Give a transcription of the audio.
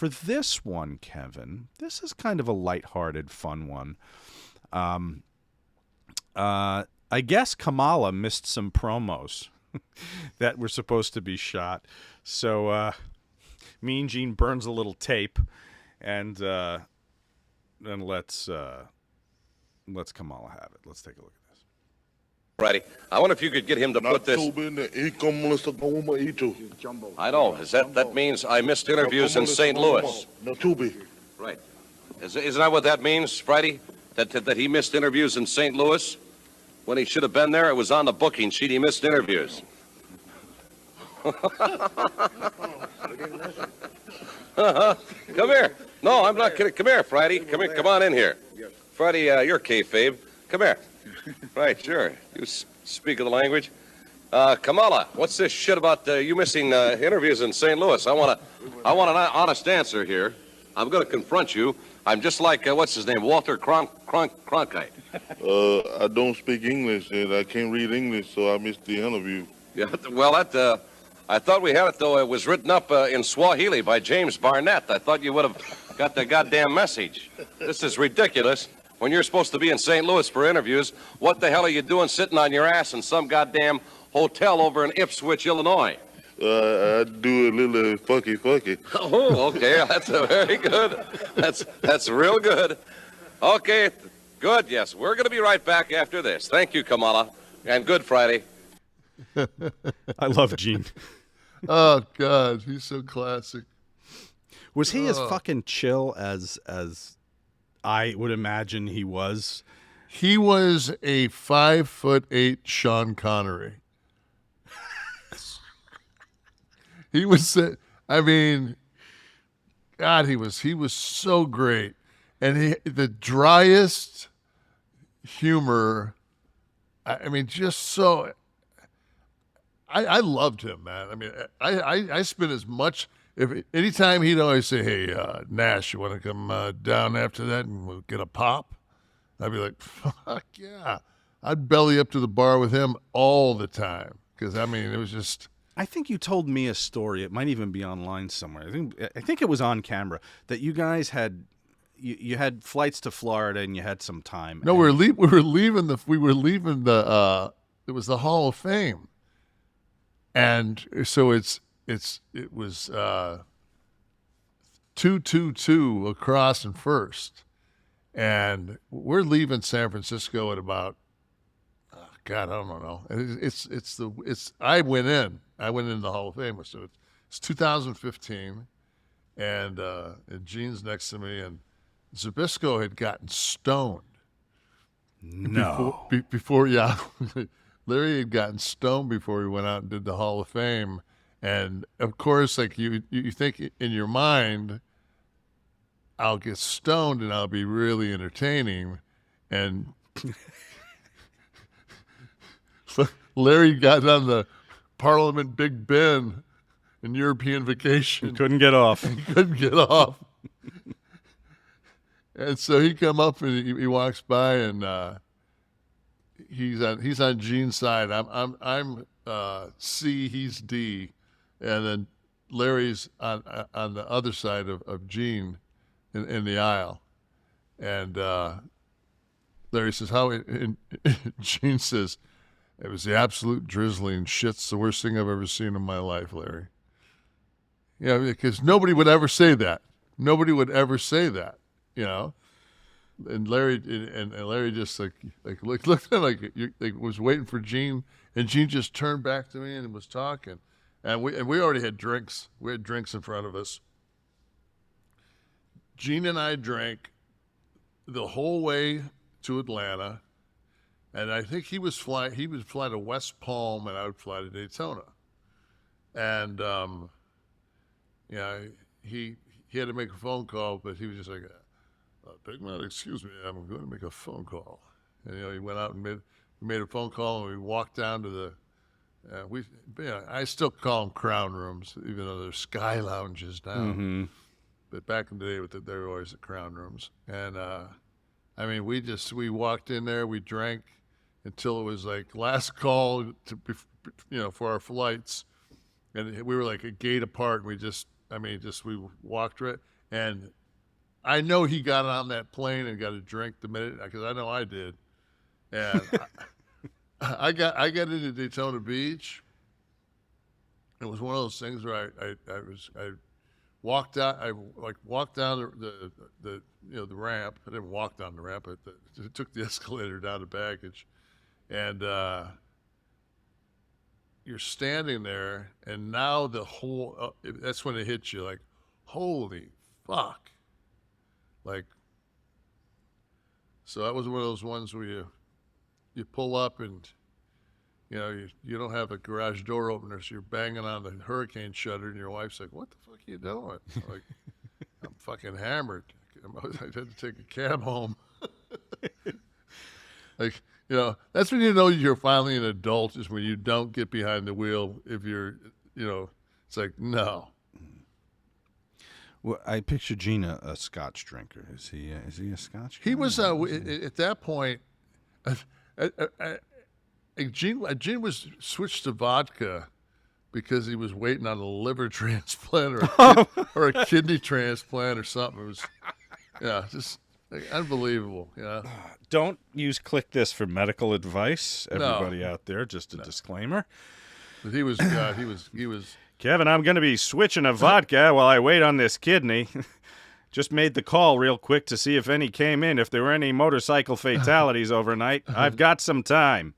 For this one, Kevin, this is kind of a lighthearted, fun one. I guess Kamala missed some promos that were supposed to be shot. So Mean Gene burns a little tape and let's Kamala have it. Let's take a look at this. Righty. I wonder if you could get him to put this. I know. That means I missed interviews in St. Louis. Right. Isn't that what that means, Friday? That he missed interviews in St. Louis? When he should have been there, it was on the booking sheet. He missed interviews. Come here. No, I'm not kidding. Come here, Friday. Come here. Come on in here. Friday, you're kayfabe. Come here. Right, sure. You speak of the language. Kamala, what's this shit about you missing interviews in St. Louis? I want an honest answer here. I'm going to confront you. I'm just like, what's his name, Walter Cronkite. I don't speak English, and I can't read English, so I missed the interview. Yeah, well, I thought we had it, though. It was written up in Swahili by James Barnett. I thought you would have got the goddamn message. This is ridiculous. When you're supposed to be in St. Louis for interviews, what the hell are you doing sitting on your ass in some goddamn hotel over in Ipswich, Illinois? I do a little fucky. Oh, okay. That's very good. That's real good. Okay, good. Yes, we're going to be right back after this. Thank you, Kamala, and good Friday. I love Gene. Oh God, he's so classic. Was he as fucking chill as I would imagine he was? He was a 5'8" Sean Connery. He was, I mean, God, he was so great. And the driest humor, I mean, just so, I loved him, man. I mean, I spent as much, anytime he'd always say, hey, Nash, you want to come down after that and we'll get a pop? I'd be like, fuck yeah. I'd belly up to the bar with him all the time. Because, I mean, it was just... I think you told me a story. It might even be online somewhere. I think it was on camera that you guys had you had flights to Florida and you had some time. No, we were leaving the it was the Hall of Fame, and so it was 222 across and First, and we're leaving San Francisco at about God, I don't know. I went in the Hall of Fame, so it's 2015, and Gene's next to me, and Zbyszko had gotten stoned. No. Before yeah, Larry had gotten stoned before he went out and did the Hall of Fame, and of course, like you think in your mind, I'll get stoned and I'll be really entertaining, and. Larry got on the Parliament Big Ben in European Vacation. He couldn't get off. And so he come up and he walks by and he's on Gene's side. I'm C, he's D, and then Larry's on the other side of Gene in the aisle. And Larry says, "How?" And Gene says, "It was the absolute drizzling shit's the worst thing I've ever seen in my life, Larry." Yeah, because nobody would ever say that. Nobody would ever say that, you know. And Larry just looked at him like was waiting for Gene, and Gene just turned back to me and was talking, and we already had drinks. We had drinks in front of us. Gene and I drank the whole way to Atlanta. And I think he would fly to West Palm, and I would fly to Daytona. And, he had to make a phone call, but he was just like, "Big man, excuse me, I'm going to make a phone call." And, he went out and made a phone call, and we walked down to the, I still call them crown rooms, even though they're sky lounges now. Mm-hmm. But back in the day, they were always the crown rooms. And, we walked in there, we drank until it was like last call for our flights, and we were like a gate apart. And we walked right, And I know he got on that plane and got a drink the minute, because I know I did. And I got into Daytona Beach. It was one of those things where I walked out. I walked down the ramp. I didn't walk down the ramp, but I took the escalator down to baggage, and you're standing there, and now the whole that's when it hits you, like, holy fuck. Like, so that was one of those ones where you pull up and you don't have a garage door opener, so you're banging on the hurricane shutter, and your wife's like, "What the fuck are you doing?" I'm like, "I'm fucking hammered. I had to take a cab home." Like, that's when you know you're finally an adult, is when you don't get behind the wheel. If you're, it's like, no. Well, I picture Gene a Scotch drinker. Is he a Scotch? He guy? was at that point. Gene was switched to vodka because he was waiting on a liver transplant or a kidney transplant or something. It was, just unbelievable. Yeah. Don't use Kliq this for medical advice, everybody out there. Just a disclaimer. But he was. Kevin, I'm going to be switching a vodka while I wait on this kidney. Just made the call real quick to see if any came in, if there were any motorcycle fatalities overnight. I've got some time.